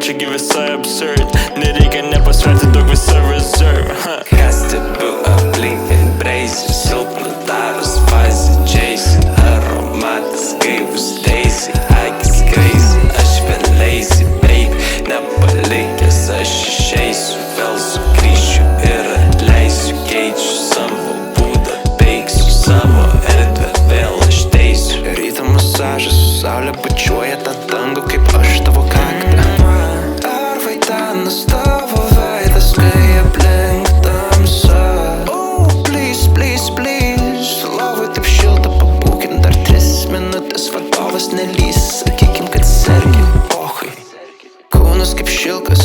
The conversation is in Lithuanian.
čia gi visai absurd. Nereikia nepasverti daug visą reserve. Kas stebiu aplink ir breisi, silpna daras fazė džiaisi. Aromatas gaivus teisi, akis crazy. Aš vien lazy, baby, nepalikęs aš išeisiu. Vėl sugrįšiu ir atleisiu, keičiu savo būdą, baigsiu savo erdvę, vėl aš teisiu. Ryto masažas, saulė pačiuoja tą dangų kaip aš tavo kaktą. Ar vaidanas tavo veidas, kai aplink tamsa? Oh, please, please, please, lovai taip šilta, pabūkim dar 3 minutės, vadovas nelys, sakykim, kad sergi, pohai. Kūnas kaip šilkas,